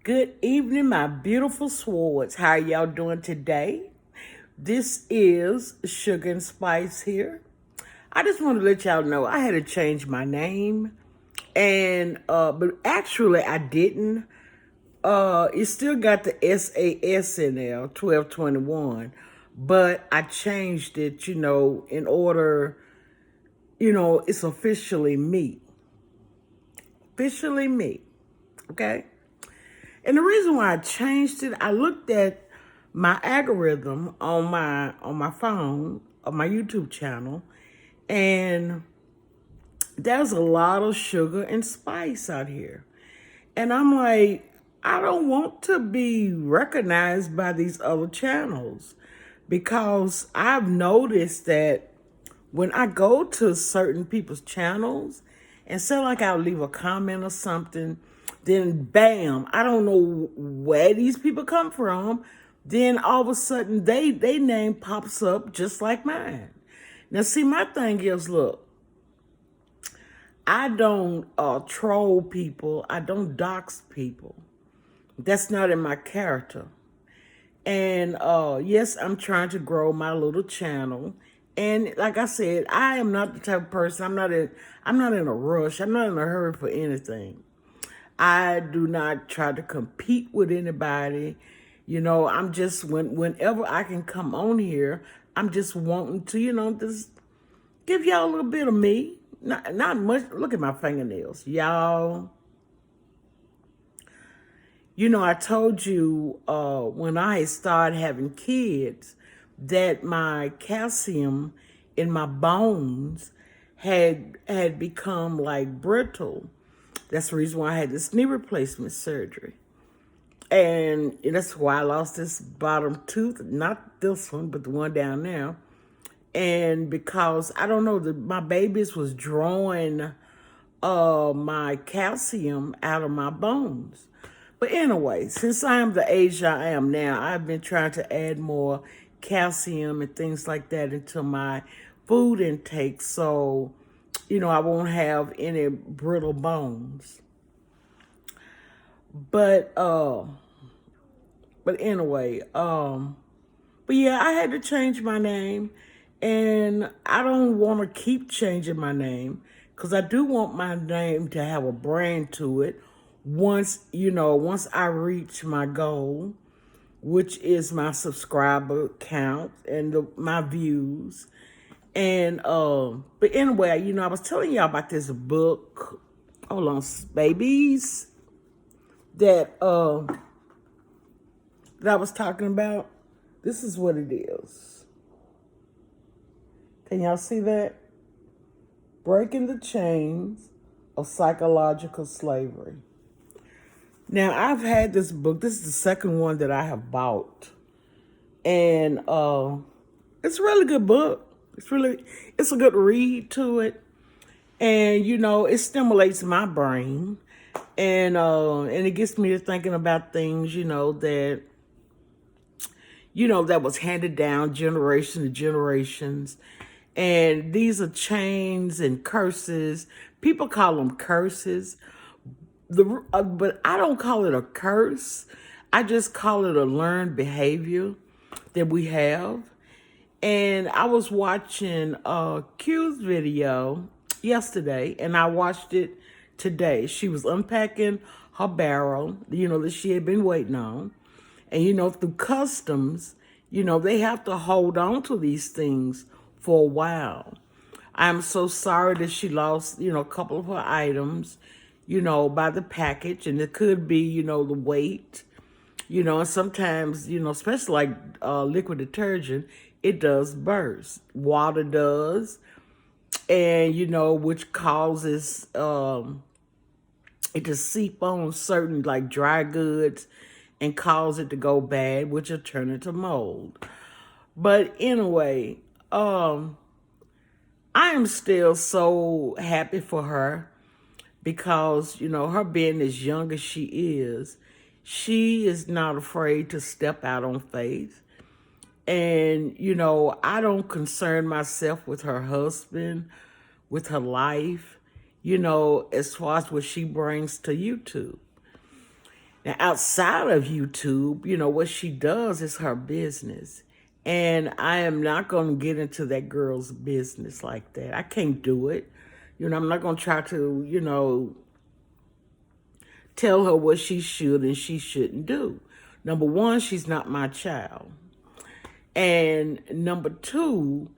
Good evening, my beautiful swords. How are y'all doing today? This is Sugar and Spice here. I just want to let y'all know I had to change my name, and but actually I didn't. It still got the SAS in there, 1221, but I changed it. In order, it's officially me, officially me. Okay. And the reason why I changed it, I looked at my algorithm on my phone, on my YouTube channel, and there's a lot of sugar and spice out here. And I'm like, I don't want to be recognized by these other channels because I've noticed that when I go to certain people's channels and say like I'll leave a comment or something, then bam, I don't know where these people come from. Then all of a sudden they name pops up just like mine. Now see, my thing is, look, I don't troll people. I don't dox people. That's not in my character. And yes, I'm trying to grow my little channel. And like I said, I am not the type of person. I'm not in a rush. I'm not in a hurry for anything. I do not try to compete with anybody. I'm just whenever I can come on here, I'm just wanting to, just give y'all a little bit of me. Not much. Look at my fingernails, y'all. I told you when I started having kids that my calcium in my bones had become like brittle. That's the reason why I had this knee replacement surgery. And that's why I lost this bottom tooth, not this one, but the one down there. And because I don't know, my babies was drawing my calcium out of my bones. But anyway, since I am the age I am now, I've been trying to add more calcium and things like that into my food intake so, I won't have any brittle bones. But anyway, but yeah, I had to change my name, and I don't want to keep changing my name because I do want my name to have a brand to it. Once I reach my goal, which is my subscriber count and my views, and but anyway, I was telling y'all about this book. Hold on, babies, that that I was talking about. This is what it is. Can y'all see that? Breaking the Chains of Psychological Slavery. Now, I've had this book. This is the second one that I have bought. And it's a really good book. It's a good read to it. And, it stimulates my brain. And it gets me to thinking about things, that was handed down generation to generations. And these are chains and curses. People call them curses. But I don't call it a curse. I just call it a learned behavior that we have. And I was watching Q's video yesterday, and I watched it today. She was unpacking her barrel, that she had been waiting on. And, through customs, they have to hold on to these things for a while. I'm so sorry that she lost, a couple of her items, by the package. And it could be, the weight, and sometimes, especially like liquid detergent, it does burst. Water does. And, which causes it to seep on certain like dry goods and cause it to go bad, which will turn into mold. But anyway, I am still so happy for her because, her being as young as she is not afraid to step out on faith. And, I don't concern myself with her husband, with her life, as far as what she brings to YouTube. Now, outside of YouTube, what she does is her business. And I am not going to get into that girl's business like that. I can't do it. I'm not going to try to, tell her what she should and she shouldn't do. Number one, she's not my child. And number two,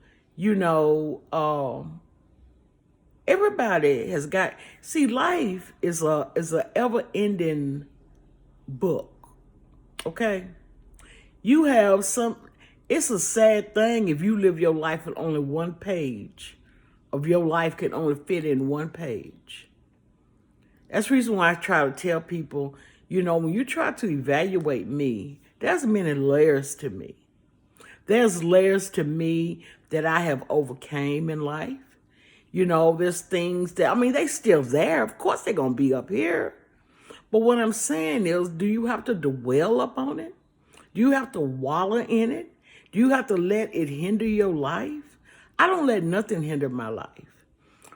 everybody has got, see, life is a ever-ending book, okay? You have it's a sad thing if you live your life with only one page of your life can only fit in one page. That's the reason why I try to tell people, when you try to evaluate me, there's many layers to me. There's layers to me that I have overcame in life. There's things that, they still there. Of course they're going to be up here. But what I'm saying is, do you have to dwell upon it? Do you have to wallow in it? Do you have to let it hinder your life? I don't let nothing hinder my life.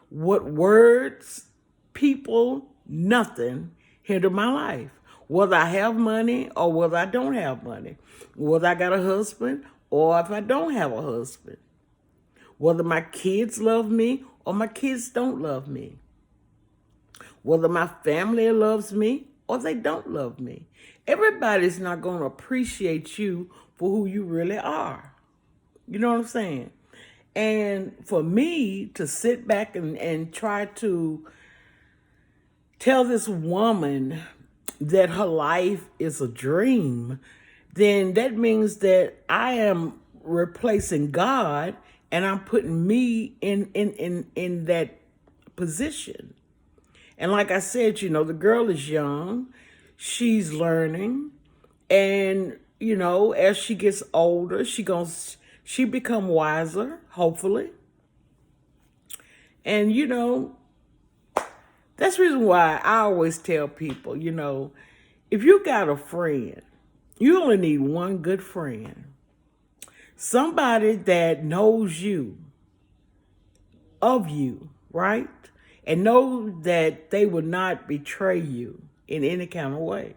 What words, people, nothing hinder my life. Whether I have money or whether I don't have money. Whether I got a husband or if I don't have a husband. Whether my kids love me or my kids don't love me. Whether my family loves me or they don't love me. Everybody's not going to appreciate you for who you really are. You know what I'm saying? And for me to sit back and try to tell this woman that her life is a dream, then that means that I am replacing God and I'm putting me in that position. And like I said, the girl is young, she's learning, and as she gets older, she become wiser, hopefully. And that's the reason why I always tell people, if you got a friend, you only need one good friend. Somebody that knows you, of you, right? And know that they will not betray you in any kind of way.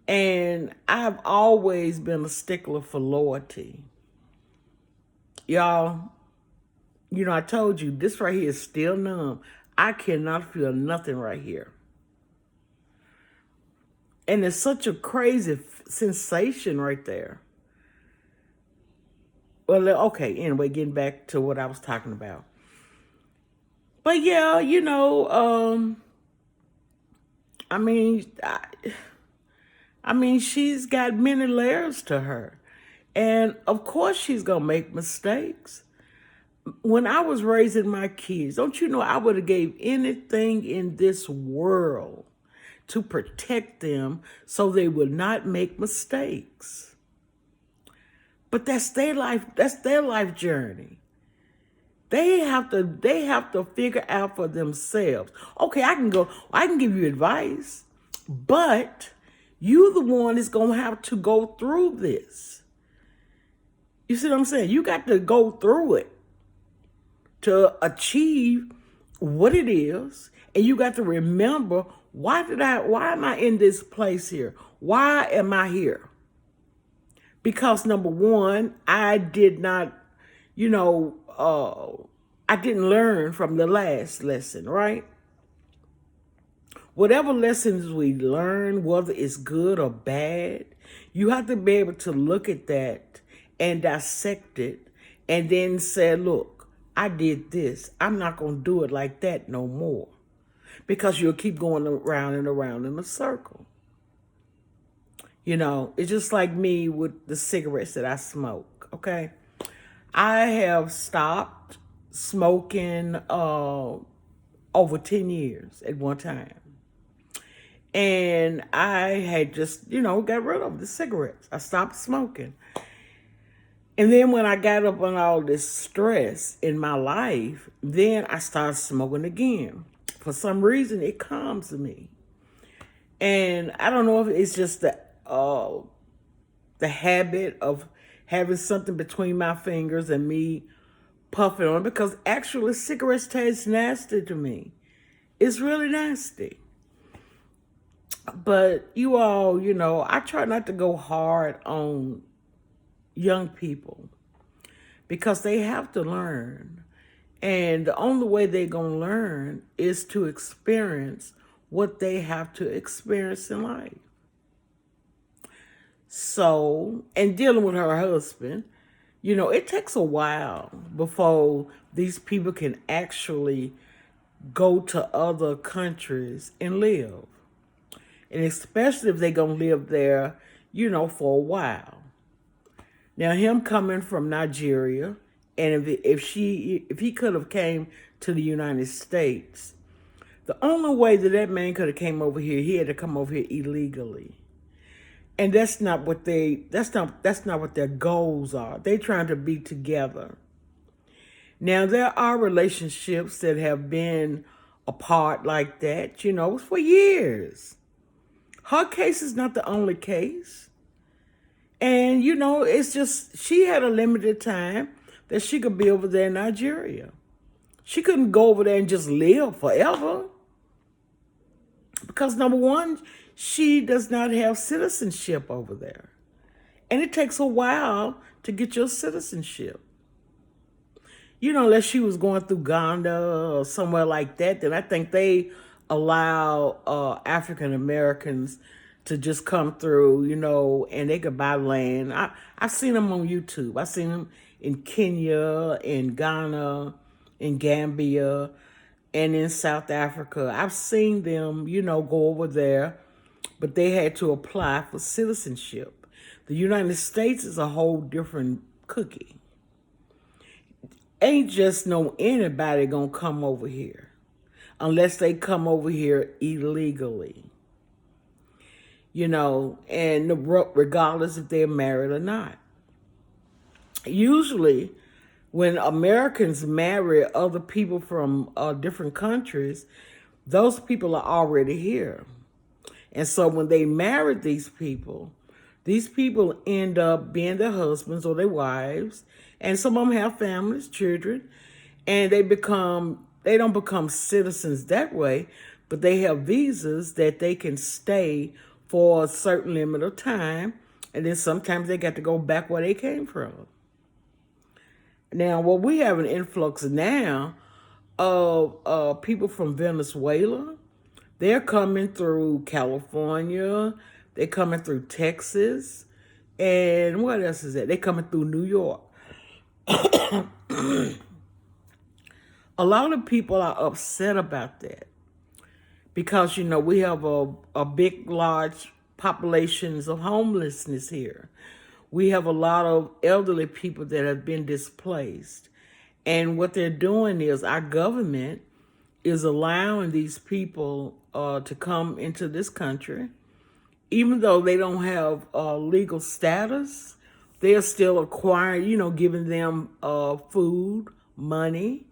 And I've always been a stickler for loyalty. Y'all, I told you, this right here is still numb. I cannot feel nothing right here. And it's such a crazy sensation right there. Well, okay, anyway, getting back to what I was talking about. But yeah, she's got many layers to her. And of course she's going to make mistakes. When I was raising my kids, don't you know I would have gave anything in this world to protect them so they would not make mistakes. But that's their life journey. They have to figure out for themselves. Okay, I can give you advice, but you the one is going to have to go through this. You see what I'm saying? You got to go through it to achieve what it is, and you got to remember, why am I in this place here? Why am I here? Because number one, I did not, I didn't learn from the last lesson, right? Whatever lessons we learn, whether it's good or bad, you have to be able to look at that and dissect it and then say, look, I did this. I'm not going to do it like that no more. Because you'll keep going around and around in a circle. It's just like me with the cigarettes that I smoke, okay? I have stopped smoking over 10 years at one time. And I had just, got rid of the cigarettes. I stopped smoking. And then when I got up on all this stress in my life, then I started smoking again. For some reason, it calms me. And I don't know if it's just the habit of having something between my fingers and me puffing on it, because actually cigarettes taste nasty to me. It's really nasty. But you all, I try not to go hard on young people because they have to learn. And the only way they're going to learn is to experience what they have to experience in life. So, and dealing with her husband, it takes a while before these people can actually go to other countries and live. And especially if they're going to live there, for a while. Now, him coming from Nigeria, and if he could have came to the United States, the only way that man could have came over here, he had to come over here illegally. And that's not what their goals are. They're trying to be together. Now, there are relationships that have been apart like that, for years. Her case is not the only case. And, it's just, she had a limited time that she could be over there in Nigeria. She couldn't go over there and just live forever. Because number one, she does not have citizenship over there. And it takes a while to get your citizenship. Unless she was going through Ghana or somewhere like that, then I think they allow African Americans to just come through, and they could buy land. I've seen them on YouTube. I've seen them in Kenya, in Ghana, in Gambia, and in South Africa. I've seen them, go over there, but they had to apply for citizenship. The United States is a whole different cookie. Ain't just no anybody gonna come over here unless they come over here illegally. And regardless if they're married or not. Usually, when Americans marry other people from different countries, those people are already here. And so when they marry these people end up being their husbands or their wives, and some of them have families, children, and they don't become citizens that way, but they have visas that they can stay for a certain limit of time, and then sometimes they got to go back where they came from. Now, what we have an influx now of people from Venezuela. They're coming through California. They're coming through Texas. And what else is that? They're coming through New York. A lot of people are upset about that because, we have a big, large populations of homelessness here. We have a lot of elderly people that have been displaced. And what they're doing is our government is allowing these people to come into this country. Even though they don't have legal status, they're still acquiring, giving them food, money.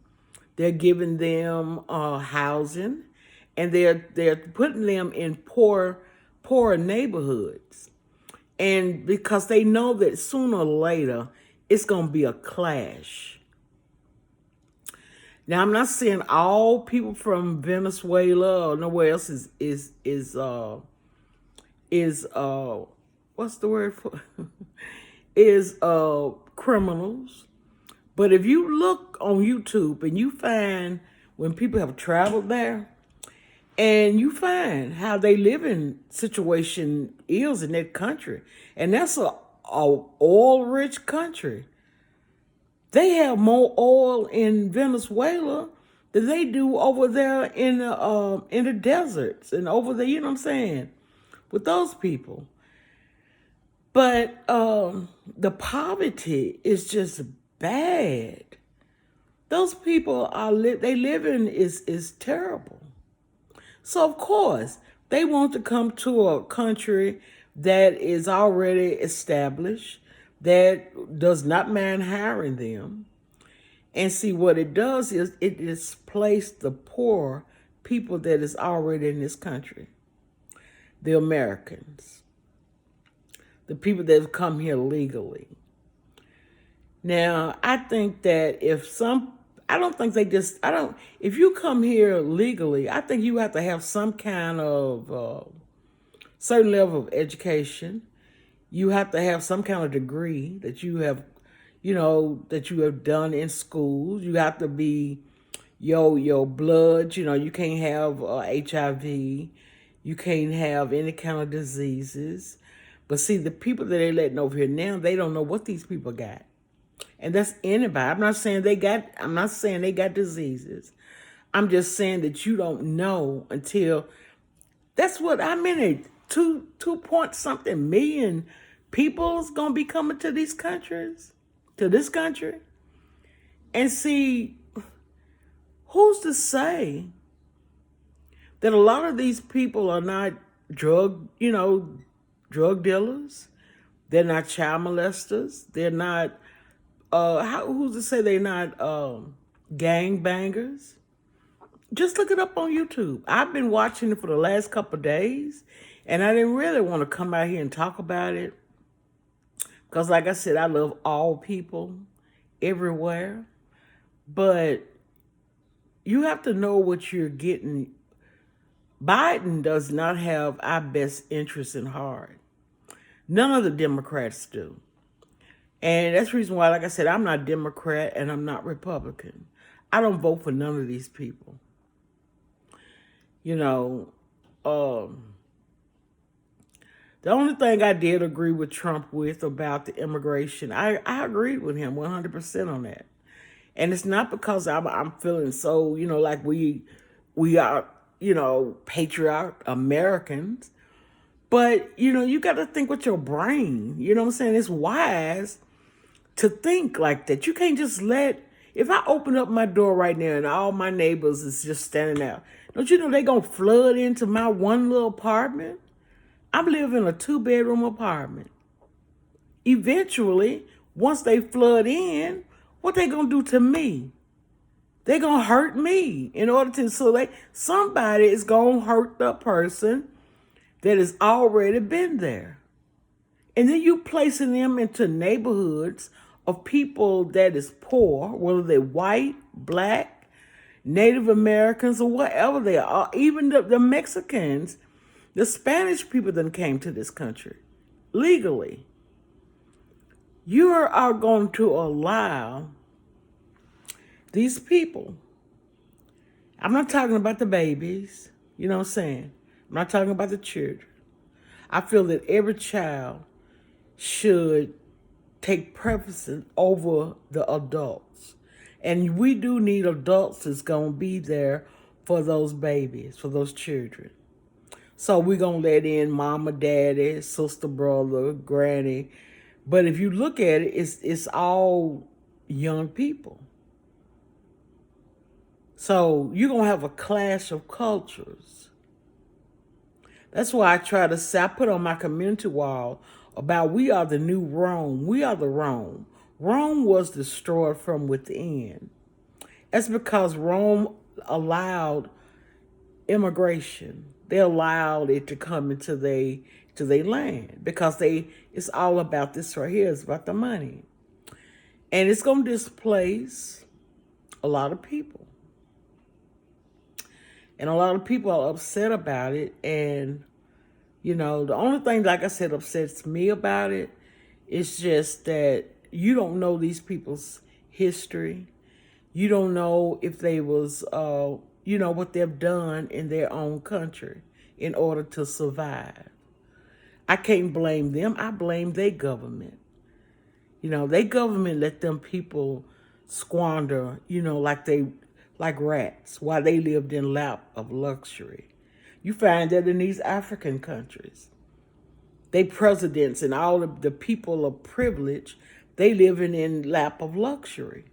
They're giving them housing, and they're putting them in poor neighborhoods. And because they know that sooner or later it's going to be a clash. Now, I'm not saying all people from Venezuela or nowhere else is what's the word for is criminals. But if you look on YouTube and you find when people have traveled there, and you find how they living situation is in that country, and that's a oil-rich country. They have more oil in Venezuela than they do over there in the deserts and over there. You know what I'm saying? With those people. But the poverty is just bad. Those people they living is terrible. So of course they want to come to a country that is already established, that does not mind hiring them. And see, what it does is it displaces the poor people that is already in this country, the Americans, the people that have come here legally. Now, I think that if you come here legally, I think you have to have some kind of certain level of education. You have to have some kind of degree that you have, that you have done in school. You have to be your blood. You can't have HIV. You can't have any kind of diseases. But see, the people that they're letting over here now, they don't know what these people got. And that's anybody. I'm not saying they got diseases. I'm just saying that you don't know until that's what I mean. 2 point something million people's gonna be coming to these countries, to this country. And see, who's to say that a lot of these people are not drug dealers? They're not child molesters. They're not who's to say they're not gang bangers? Just look it up on YouTube. I've been watching it for the last couple of days, and I didn't really want to come out here and talk about it because, like I said, I love all people everywhere. But you have to know what you're getting. Biden does not have our best interests in heart. None of the Democrats do. And that's the reason why, like I said, I'm not Democrat and I'm not Republican. I don't vote for none of these people. The only thing I did agree with Trump with about the immigration, I agreed with him 100% on that. And it's not because I'm feeling so, like we are, patriot Americans. But, you got to think with your brain. You know what I'm saying? It's wise to think like that. You can't just if I open up my door right now and all my neighbors is just standing out, don't you know they're going to flood into my one little apartment? I'm living in a 2-bedroom apartment. Eventually, once they flood in, what they going to do to me? They're going to hurt me somebody is going to hurt the person that has already been there. And then you placing them into neighborhoods of people that is poor, whether they're white, black, Native Americans, or whatever they are, even the Mexicans, the Spanish people that came to this country legally. You are going to allow these people. I'm not talking about the babies, you know what I'm saying? I'm not talking about the children. I feel that every child should take preference over the adults. And we do need adults that's going to be there for those babies, for those children. So we're going to let in mama, daddy, sister, brother, granny. But if you look at it, it's all young people. So you're going to have a clash of cultures. That's why I try to say, I put on my community wall about we are the new Rome. We are the Rome. Rome was destroyed from within. That's because Rome allowed immigration. They allowed it to come into their land because it's all about this right here. It's about the money. And it's going to displace a lot of people. And a lot of people are upset about it. And, the only thing, like I said, upsets me about it is just that you don't know these people's history. You don't know if they was, what they've done in their own country in order to survive. I can't blame them. I blame their government. Their government let them people squander, like rats while they lived in lap of luxury. You find that in these African countries. They presidents and all of the people of privilege, they living in lap of luxury.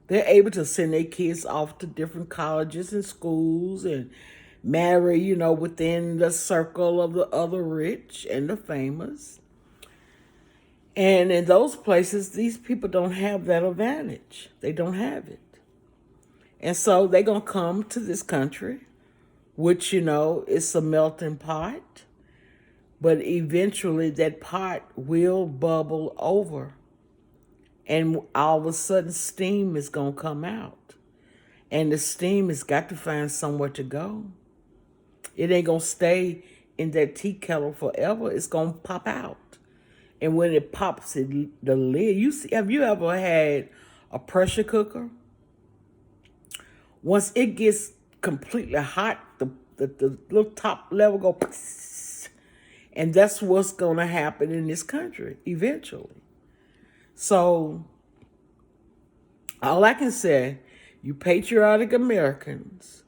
They're able to send their kids off to different colleges and schools and marry, within the circle of the other rich and the famous. And in those places, these people don't have that advantage. They don't have it. And so they're going to come to this country, which, is a melting pot. But eventually that pot will bubble over. And all of a sudden steam is going to come out. And the steam has got to find somewhere to go. It ain't going to stay in that tea kettle forever, it's gonna pop out. And when it pops the lid, have you ever had a pressure cooker? Once it gets completely hot, the little top level go, and that's what's gonna happen in this country eventually. So all I can say, you patriotic Americans,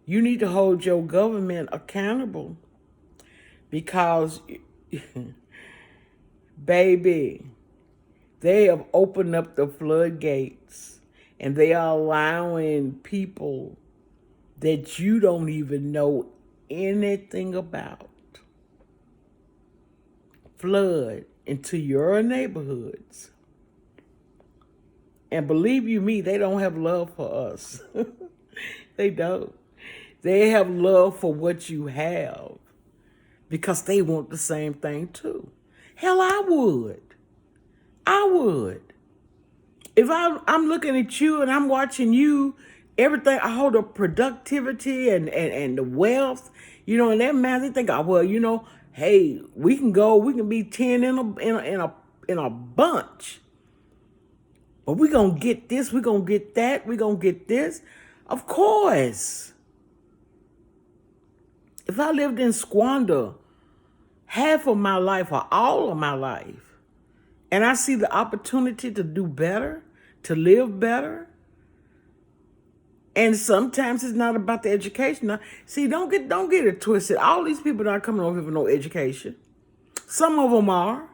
you need to hold your government accountable because, baby, they have opened up the floodgates and they are allowing people that you don't even know anything about flood into your neighborhoods. And believe you me, they don't have love for us. They don't. They have love for what you have because they want the same thing too. Hell, I would. I would. If I'm looking at you and I'm watching you, everything, I hold the productivity and the wealth, in that man, they think, oh, well, hey, we can be 10 in a bunch. But we're going to get this, we're going to get that, we're going to get this. Of course. If I lived in squander half of my life or all of my life, and I see the opportunity to do better, to live better, and sometimes it's not about the education. Now, see, don't get it twisted. All these people not coming over here for no education. Some of them are,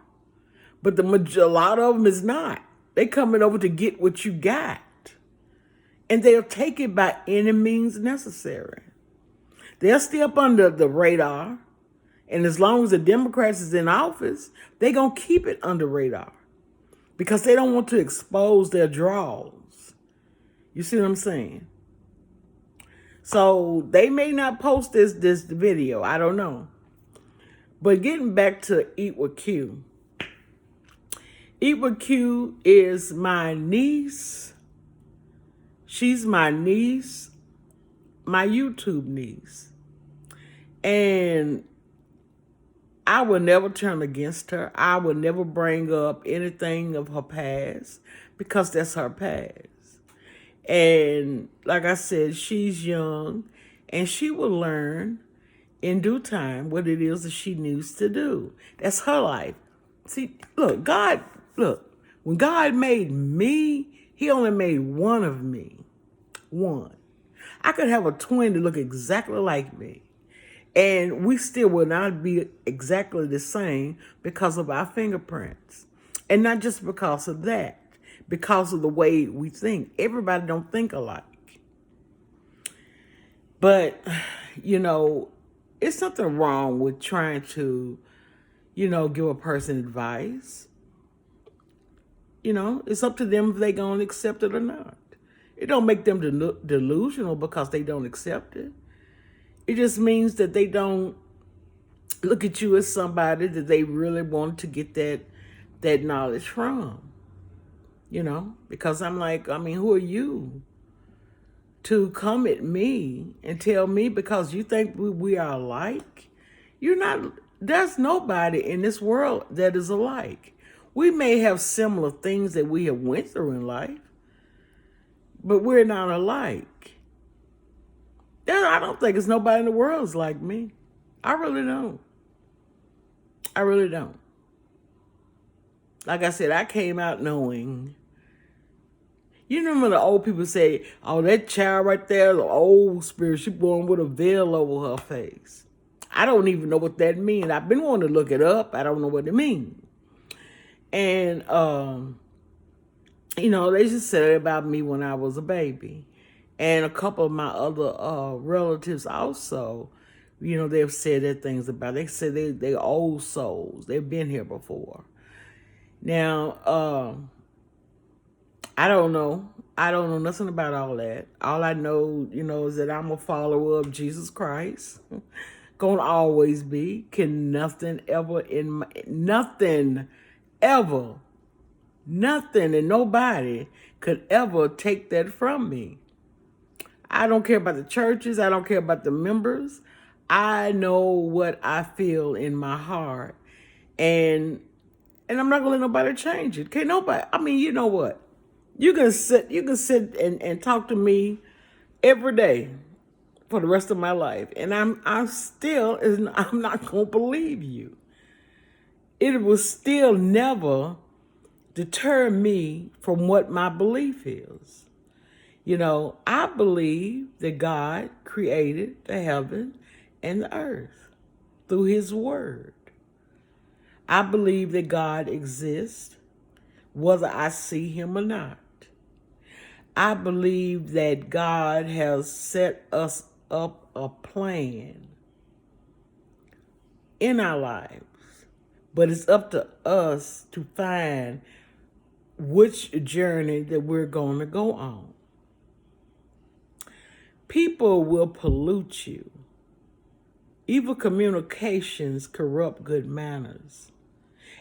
but a lot of them is not. They coming over to get what you got. And they'll take it by any means necessary. They'll stay up under the radar. And as long as the Democrats is in office, they're going to keep it under radar. Because they don't want to expose their draws. You see what I'm saying? So they may not post this video. I don't know. But getting back to Eat with Q. Eat with Q is my niece. She's my niece, my YouTube niece. And I will never turn against her. I will never bring up anything of her past because that's her past. And like I said, she's young and she will learn in due time what it is that she needs to do. That's her life. See, look, when God made me, he only made one of me. One. I could have a twin to look exactly like me. And we still will not be exactly the same because of our fingerprints. And not just because of that, because of the way we think. Everybody don't think alike. But, it's something wrong with trying to, give a person advice. It's up to them if they're going to accept it or not. It don't make them delusional because they don't accept it. It just means that they don't look at you as somebody that they really want to get that knowledge from. Because I'm like, who are you to come at me and tell me because you think we are alike? You're not. There's nobody in this world that is alike. We may have similar things that we have went through in life, but we're not alike. I don't think there's nobody in the world is like me. I really don't. I really don't. Like I said, I came out knowing. You remember the old people say, oh, that child right there, the old spirit, she born with a veil over her face. I don't even know what that means. I've been wanting to look it up. I don't know what it means. And, they just said it about me when I was a baby. And a couple of my other relatives also, they've said their things about it. They say they're old souls. They've been here before. Now, I don't know. I don't know nothing about all that. All I know, is that I'm a follower of Jesus Christ. Gonna always be. Can nothing and nobody could ever take that from me. I don't care about the churches. I don't care about the members. I know what I feel in my heart, and I'm not gonna let nobody change it. Can't nobody. I mean, you know what? You can sit and talk to me every day for the rest of my life, and I'm still I'm not gonna believe you. It will still never deter me from what my belief is. You know, I believe that God created the heaven and the earth through his word. I believe that God exists, whether I see him or not. I believe that God has set us up a plan in our lives, but it's up to us to find which journey that we're going to go on. People will pollute you. Evil communications corrupt good manners.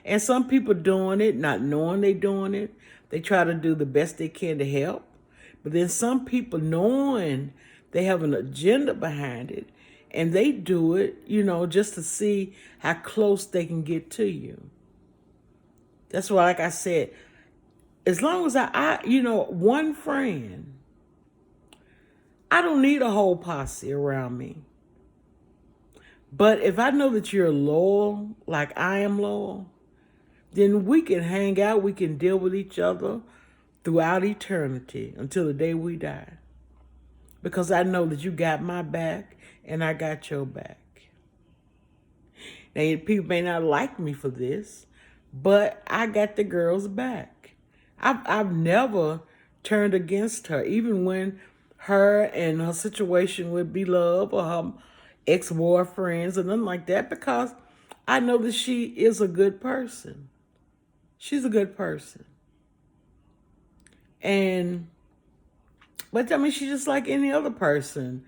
And some people doing it, not knowing they doing it. They try to do the best they can to help. But then some people knowing they have an agenda behind it, and they do it, you know, just to see how close they can get to you. That's why, like I said, as long as one friend, I don't need a whole posse around me. But if I know that you're loyal, like I am loyal, then we can hang out, we can deal with each other throughout eternity until the day we die. Because I know that you got my back and I got your back. Now, people may not like me for this, but I got the girl's back. I've never turned against her, even when her and her situation with Beloved or her ex-boyfriends or nothing like that, because I know that she is a good person. She's a good person. But I mean, she's just like any other person.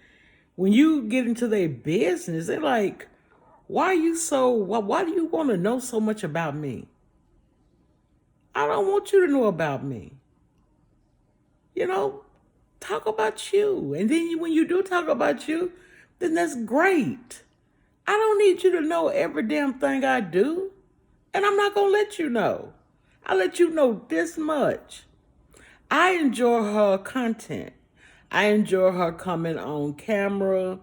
When you get into their business, they're like, why do you want to know so much about me? I don't want you to know about me. You know, talk about you. And then when you do talk about you, then that's great. I don't need you to know every damn thing I do. And I'm not going to let you know. I let you know this much. I enjoy her content. I enjoy her coming on camera,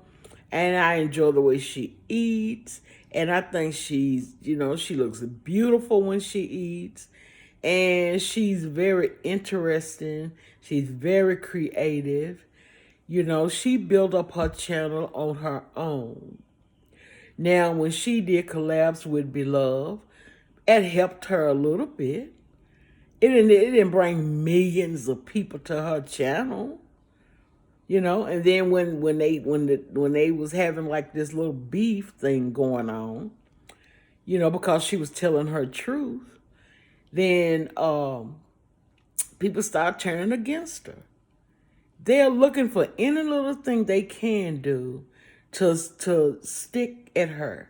and I enjoy the way she eats. And I think she looks beautiful when she eats. And she's very interesting. She's very creative. You know, she built up her channel on her own. Now, when she did collabs with Beloved, it helped her a little bit. It didn't bring millions of people to her channel, you know. And then when they was having like this little beef thing going on, you know, because she was telling her truth, then people start turning against her. They're looking for any little thing they can do to stick at her.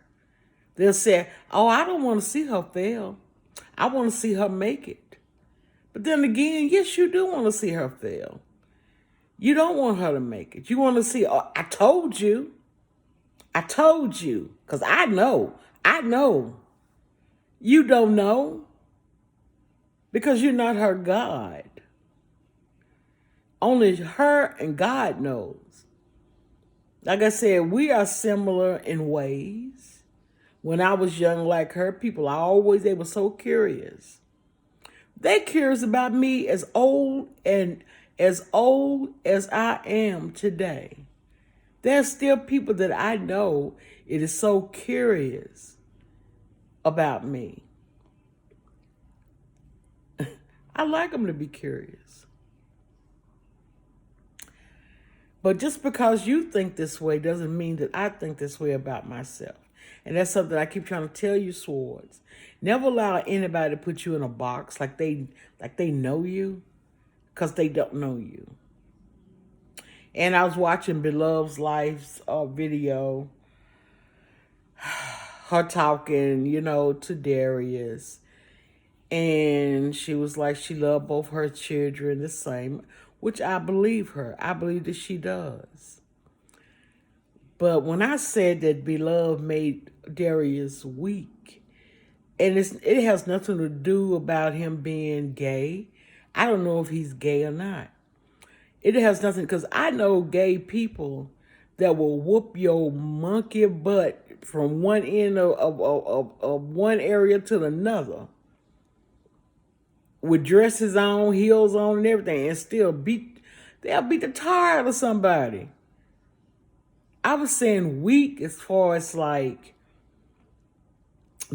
They'll say, "Oh, I don't want to see her fail. I want to see her make it." But then again, yes, you do want to see her fail. You don't want her to make it. You want to see, oh, I told you. I told you. Because I know. I know. You don't know. Because you're not her God. Only her and God knows. Like I said, we are similar in ways. When I was young like her, they were so curious. They're curious about me as old as I am today. There's still people that I know it is so curious about me. I like them to be curious. But just because you think this way doesn't mean that I think this way about myself. And that's something I keep trying to tell you, Swords. Never allow anybody to put you in a box like they know you, because they don't know you. And I was watching Beloved's Life's video, her talking, you know, to Darius. And she was like, she loved both her children the same, which I believe her. I believe that she does. But when I said that Beloved made Darius weak, and it has nothing to do about him being gay. I don't know if he's gay or not. It has nothing, because I know gay people that will whoop your monkey butt from one end of one area to another with dresses on, heels on, and everything, and still they'll beat the tar out of somebody. I was saying weak as far as like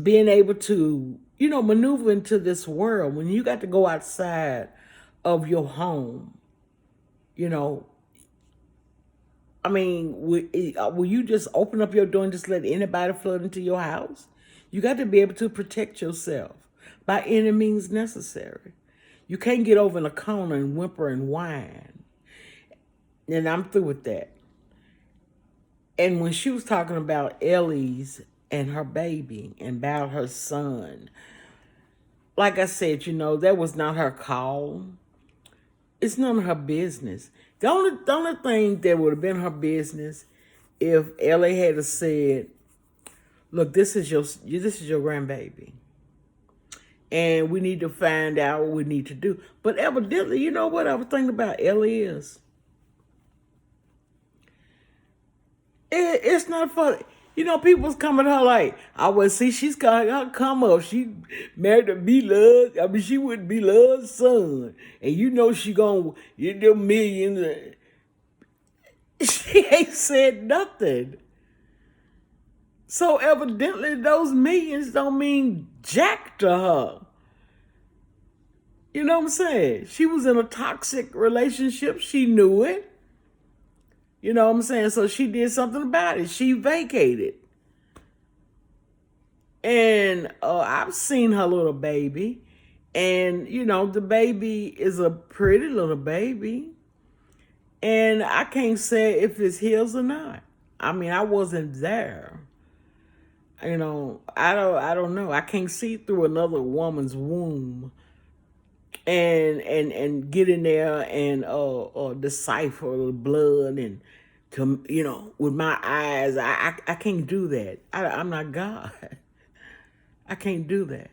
being able to, maneuver into this world when you got to go outside of your home. You know, I mean, will you just open up your door and just let anybody flood into your house? You got to be able to protect yourself by any means necessary. You can't get over in a corner and whimper and whine. And I'm through with that. And when she was talking about Ellie's and her baby and about her son, like I said, that was not her call. It's none of her business. The only thing that would have been her business if Ellie had said, "Look, this is your grandbaby, and we need to find out what we need to do." But evidently, you know what I was thinking about Ellie is, it's not funny. People's coming to her like, I would see she's gonna come up. She married to Beloved. I mean, she wouldn't Beloved's son. And she gonna get them millions. She ain't said nothing. So evidently those millions don't mean jack to her. You know what I'm saying? She was in a toxic relationship. She knew it. You know what I'm saying? So she did something about it. She vacated. And I've seen her little baby. And, the baby is a pretty little baby. And I can't say if it's his or not. I mean, I wasn't there. I don't know. I can't see through another woman's womb and get in there and decipher the blood and with my eyes. I can't do that. I'm not God. I can't do that.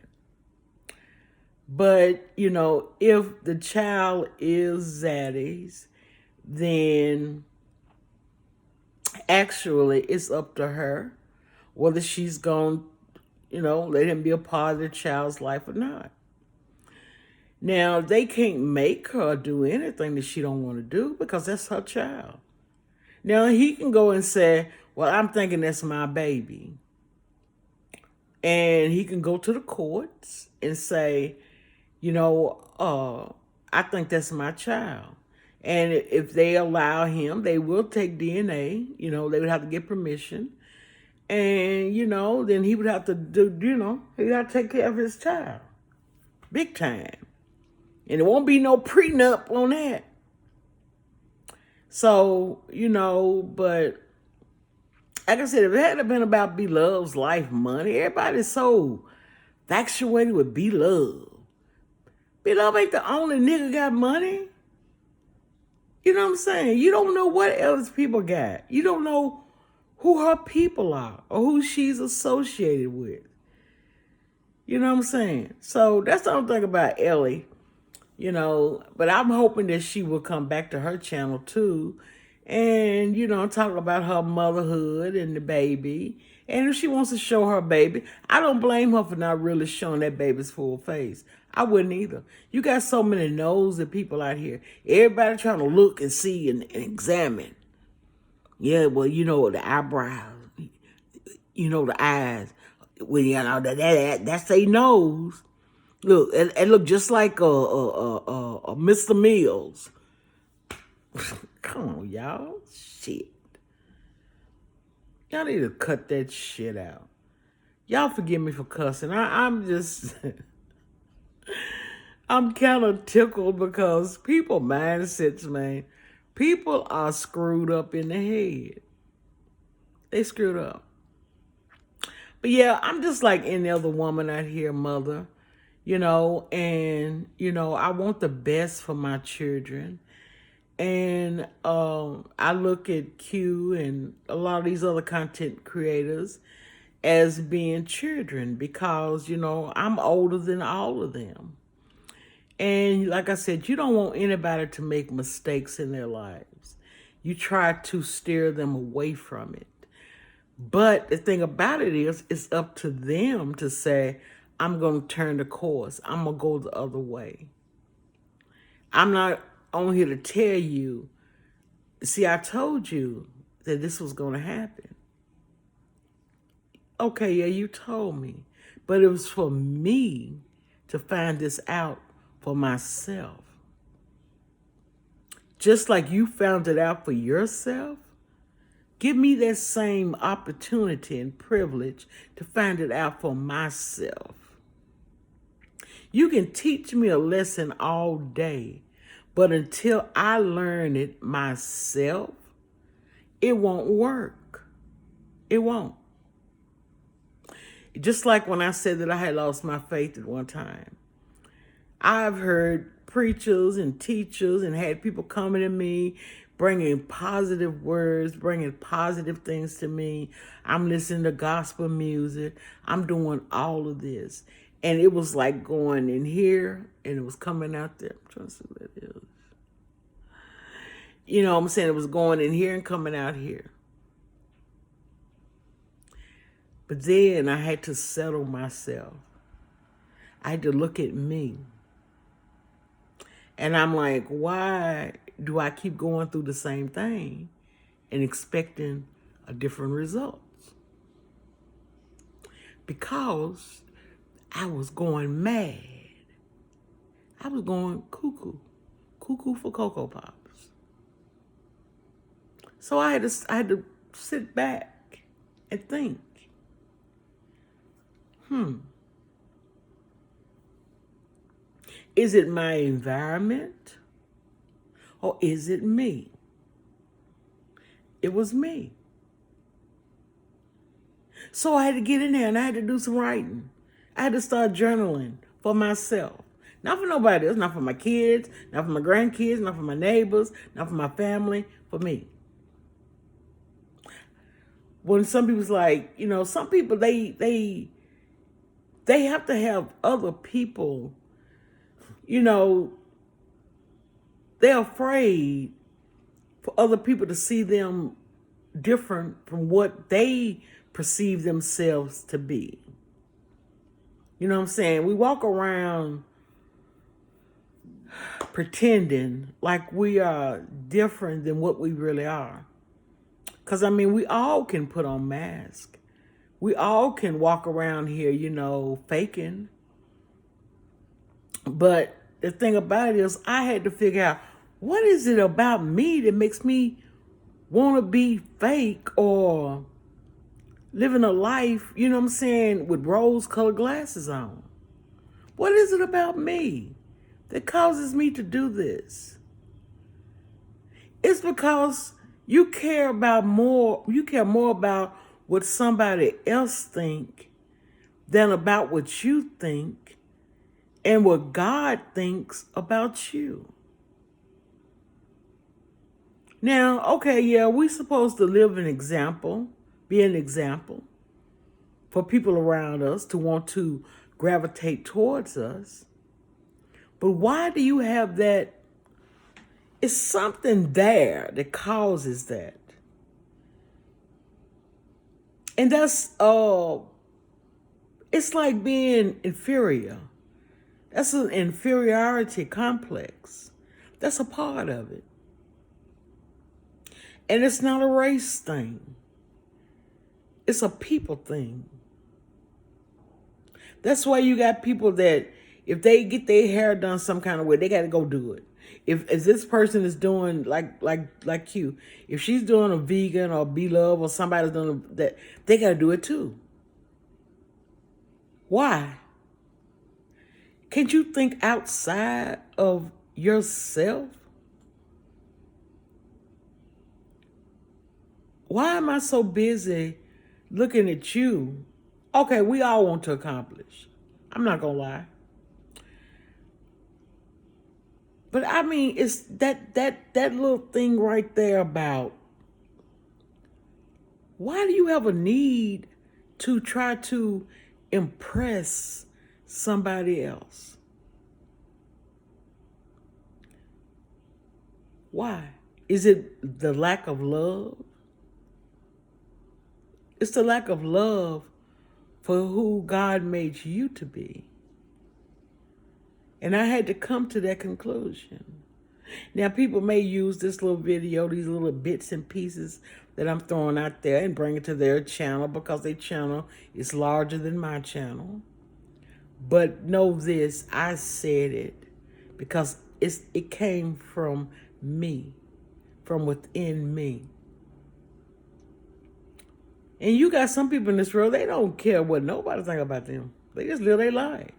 But if the child is Zaddy's, then actually it's up to her whether she's going to let him be a part of the child's life or not. Now, they can't make her do anything that she don't want to do because that's her child. Now, he can go and say, well, I'm thinking that's my baby. And he can go to the courts and say, I think that's my child. And if they allow him, they will take DNA. They would have to get permission. And, then he would have to he would have to take care of his child. Big time. And there won't be no prenup on that. So, but like I said, if it hadn't been about Beloved's life, money, everybody's so infatuated with Beloved. Beloved ain't the only nigga got money. You know what I'm saying? You don't know what else people got. You don't know who her people are or who she's associated with. You know what I'm saying? So that's the only thing about Ellie. But I'm hoping that she will come back to her channel too and, talk about her motherhood and the baby. And if she wants to show her baby, I don't blame her for not really showing that baby's full face. I wouldn't either. You got so many nosy people out here. Everybody trying to look and see and examine. Yeah, well, the eyebrows, the eyes. Well, that's their nose. Look, and look just like Mr. Mills. Come on, y'all. Shit. Y'all need to cut that shit out. Y'all forgive me for cussing. I'm just... I'm kind of tickled because people mindsets, man. People are screwed up in the head. They screwed up. But yeah, I'm just like any other woman out here, mother. And, I want the best for my children. And I look at Q and a lot of these other content creators as being children because, I'm older than all of them. And like I said, you don't want anybody to make mistakes in their lives. You try to steer them away from it. But the thing about it is, it's up to them to say, I'm going to turn the course. I'm going to go the other way. I'm not on here to tell you, see, I told you that this was going to happen. Okay, yeah, you told me. But it was for me to find this out for myself. Just like you found it out for yourself, give me that same opportunity and privilege to find it out for myself. You can teach me a lesson all day, but until I learn it myself, it won't work. It won't. Just like when I said that I had lost my faith at one time. I've heard preachers and teachers and had people coming to me, bringing positive words, bringing positive things to me. I'm listening to gospel music. I'm doing all of this. And it was like going in here and it was coming out there. I'm trying to see what that is. You know what I'm saying? It was going in here and coming out here. But then I had to settle myself. I had to look at me. And I'm like, why do I keep going through the same thing and expecting a different result? Because I was going mad. I was going cuckoo. Cuckoo for Cocoa Pops. So I had to sit back and think. Is it my environment or is it me? It was me. So I had to get in there and I had to do some writing. I had to start journaling for myself. Not for nobody else, not for my kids, not for my grandkids, not for my neighbors, not for my family, for me. When some people's like, some people, they have to have other people, they're afraid for other people to see them different from what they perceive themselves to be. You know what I'm saying? We walk around pretending like we are different than what we really are. Because, we all can put on masks. We all can walk around here, faking. But the thing about it is I had to figure out, what is it about me that makes me want to be fake or living a life, with rose-colored glasses on? What is it about me that causes me to do this? It's because you care more about what somebody else think than about what you think and what God thinks about you. Now, okay, yeah, we're supposed to live an example, be an example for people around us to want to gravitate towards us. But why do you have that? It's something there that causes that. And that's, it's like being inferior. That's an inferiority complex. That's a part of it. And it's not a race thing. It's a people thing. That's why you got people that if they get their hair done some kind of way, they got to go do it. If this person is doing like you, if she's doing a vegan or B-Love or somebody's doing that, they got to do it too. Why? Can't you think outside of yourself? Why am I so busy looking at you? Okay, we all want to accomplish. I'm not going to lie. But I mean, it's that little thing right there about why do you have a need to try to impress somebody else? Why? Is it the lack of love? It's the lack of love for who God made you to be. And I had to come to that conclusion. Now, people may use this little video, these little bits and pieces that I'm throwing out there and bring it to their channel because their channel is larger than my channel. But know this, I said it because it came from me, from within me. And you got some people in this world, they don't care what nobody think about them. They just live their life.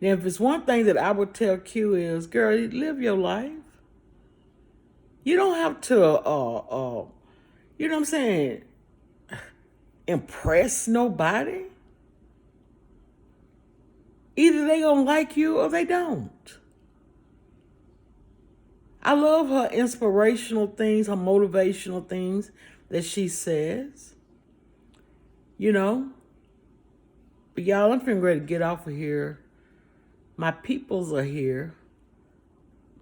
Now, if it's one thing that I would tell Q is, girl, live your life. You don't have to, you know what I'm saying, impress nobody. Either they gonna like you or they don't. I love her inspirational things, her motivational things that she says. You know? But y'all, I'm feeling ready to get off of here. My peoples are here.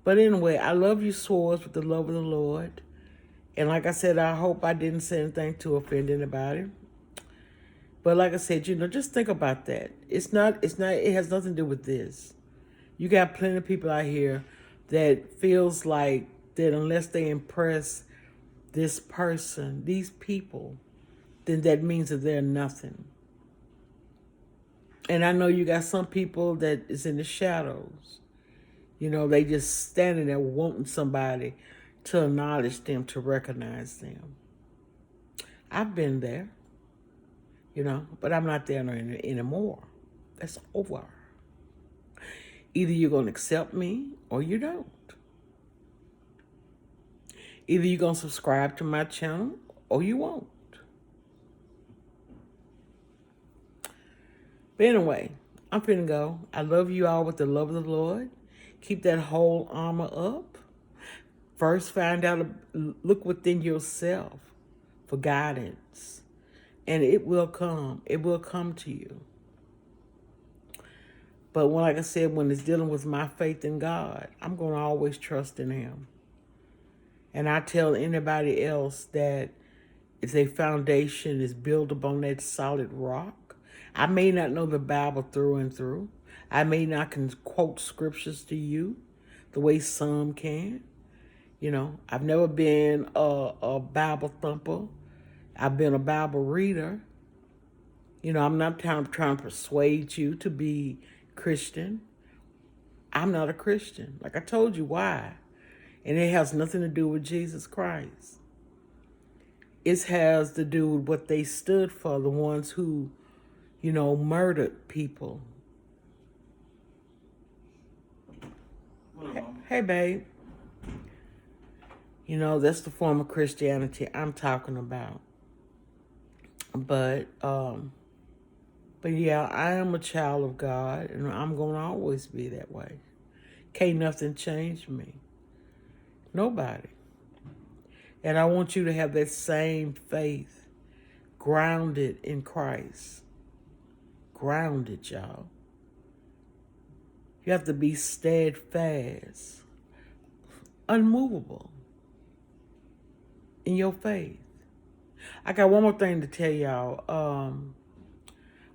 But anyway, I love you, swords, with the love of the Lord. And like I said, I hope I didn't say anything to offend anybody. But like I said, just think about that. It has nothing to do with this. You got plenty of people out here that feels like that unless they impress this person, these people, then that means that they're nothing. And I know you got some people that is in the shadows. They just standing there wanting somebody to acknowledge them, to recognize them. I've been there, but I'm not there anymore. That's over. Either you're going to accept me or you don't. Either you're going to subscribe to my channel or you won't. But anyway, I'm finna go. I love you all with the love of the Lord. Keep that whole armor up. First, look within yourself for guidance. And it will come. It will come to you. But like I said, when it's dealing with my faith in God, I'm going to always trust in Him. And I tell anybody else that if their foundation is built upon that solid rock, I may not know the Bible through and through. I may not can quote scriptures to you the way some can. I've never been a Bible thumper. I've been a Bible reader. I'm not trying to persuade you to be Christian. I'm not a Christian. Like I told you why. And it has nothing to do with Jesus Christ. It has to do with what they stood for, the ones who, murdered people. Hey, babe. That's the form of Christianity I'm talking about. But yeah, I am a child of God, and I'm going to always be that way. Can't nothing change me. Nobody. And I want you to have that same faith, grounded in Christ. Grounded, y'all. You have to be steadfast, unmovable in your faith. I got one more thing to tell y'all.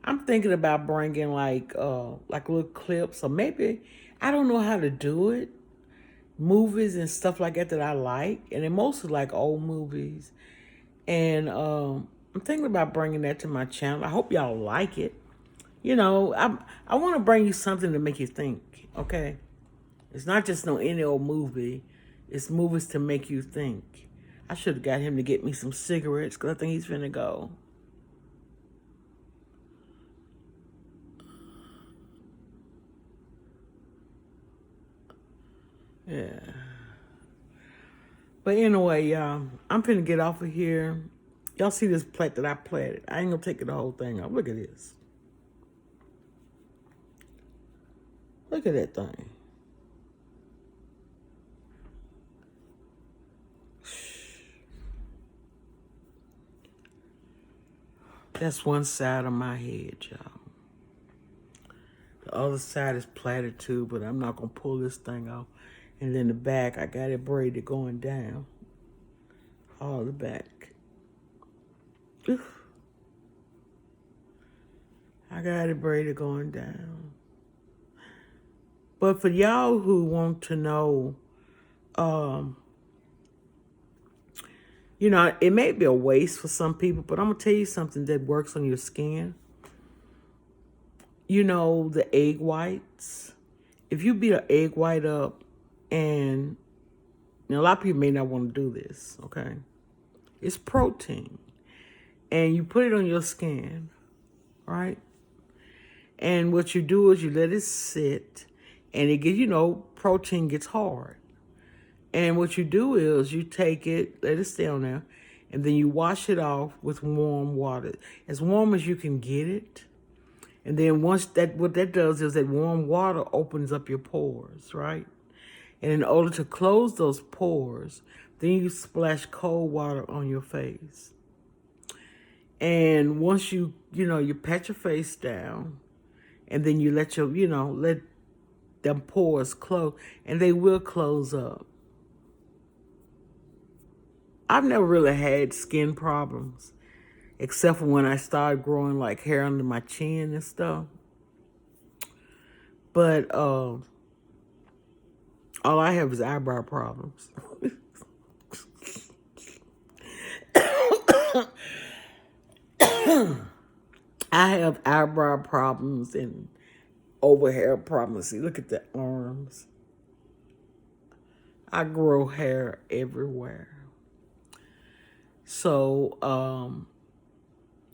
I'm thinking about bringing like little clips, or maybe, I don't know how to do it, movies and stuff like that I like, and they're mostly like old movies. And I'm thinking about bringing that to my channel. I hope y'all like it. I want to bring you something to make you think, okay? It's not just any old movie. It's movies to make you think. I should have got him to get me some cigarettes because I think he's finna go. Yeah. But anyway, y'all, I'm finna get off of here. Y'all see this plate that I platted? I ain't gonna take the whole thing off. Look at this. Look at that thing. That's one side of my head, y'all. The other side is plaited too, but I'm not gonna pull this thing off. And then the back, I got it braided going down. All the back. Oof. I got it braided going down. But for y'all who want to know, you know, it may be a waste for some people, but I'm going to tell you something that works on your skin. You know, the egg whites. If you beat an egg white up, and you know, a lot of people may not want to do this, okay? It's protein. And you put it on your skin, right? And what you do is you let it sit, and it gets, you know, protein gets hard. And what you do is you take it, let it stay on there, and then you wash it off with warm water, as warm as you can get it. And then once that, what that does is that warm water opens up your pores, right? And in order to close those pores, then you splash cold water on your face. And once you know, you pat your face down, and then you let your, you know, let them pores close, and they will close up. I've never really had skin problems, except for when I started growing like hair under my chin and stuff. But all I have is eyebrow problems. I have eyebrow problems and over hair problems. See, look at the arms. I grow hair everywhere. So,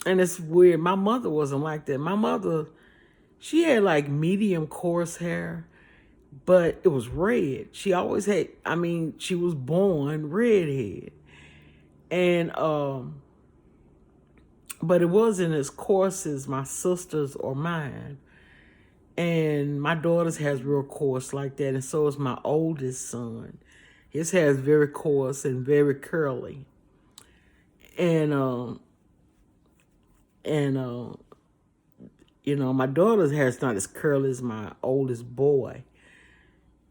and it's weird. My mother wasn't like that. My mother, she had like medium coarse hair, but it was red. She always had, I mean, she was born redhead. And, but it wasn't as coarse as my sister's or mine. And my daughter's hair is real coarse like that, and so is my oldest son. His hair is very coarse and very curly. And, you know, my daughter's hair is not as curly as my oldest boy.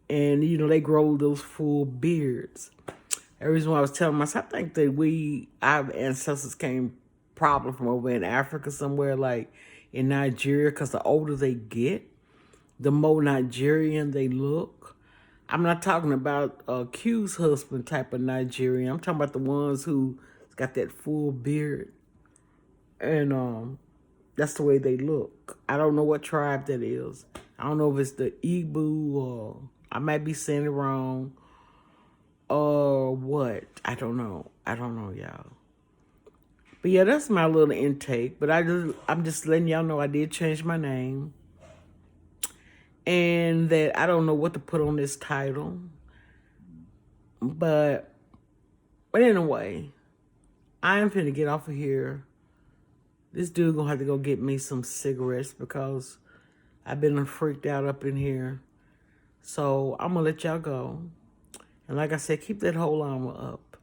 And, you know, they grow those full beards. The reason why I was telling myself, I think that our ancestors came probably from over in Africa somewhere, like in Nigeria, because the older they get, the more Nigerian they look. I'm not talking about Q's husband type of Nigerian. I'm talking about the ones who got that full beard. And that's the way they look. I don't know what tribe that is. I don't know if it's the Igbo or I might be saying it wrong or what. I don't know. I don't know, y'all. But yeah, that's my little intake. But I'm just letting y'all know I did change my name. And that I don't know what to put on this title. But anyway, I am finna get off of here. This dude gonna have to go get me some cigarettes because I've been freaked out up in here. So I'm gonna let y'all go. And like I said, keep that whole armor up.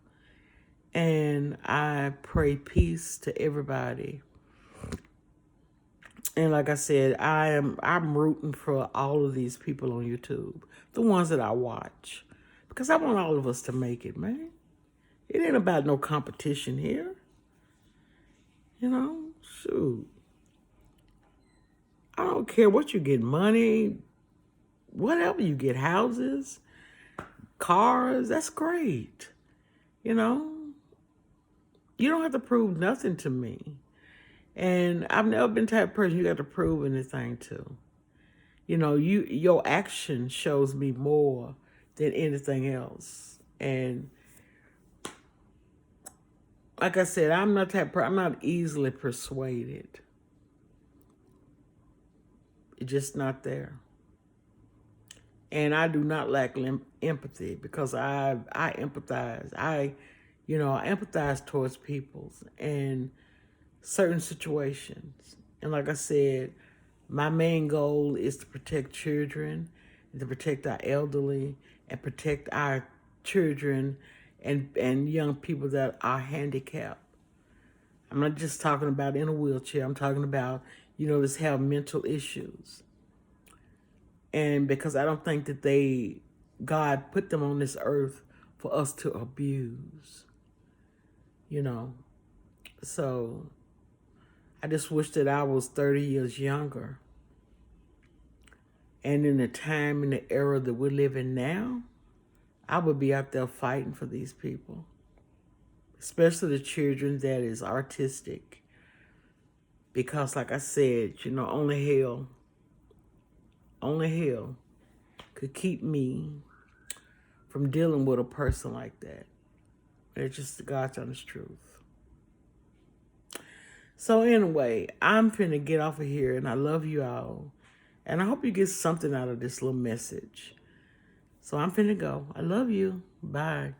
And I pray peace to everybody. And like I said, I'm rooting for all of these people on YouTube, the ones that I watch, because I want all of us to make it, man. It ain't about no competition here. You know, shoot. I don't care what you get, money, whatever you get, houses, cars, that's great. You know, you don't have to prove nothing to me. And I've never been the type of person you got to prove anything to. You know, your action shows me more than anything else. And like I said, I'm not I'm not easily persuaded. It's just not there. And I do not lack empathy because I empathize. I empathize towards people and certain situations. And like I said, my main goal is to protect children. to protect our elderly, and protect our children and young people that are handicapped. I'm not just talking about in a wheelchair. I'm talking about, just have mental issues. And because I don't think that God put them on this earth for us to abuse, you know. So I just wish that I was 30 years younger. And in the time and the era that we're living now, I would be out there fighting for these people, especially the children that is artistic. Because like I said, only hell could keep me from dealing with a person like that. It's just the God's honest truth. So anyway, I'm finna get off of here, and I love you all. And I hope you get something out of this little message. So I'm finna go. I love you. Bye.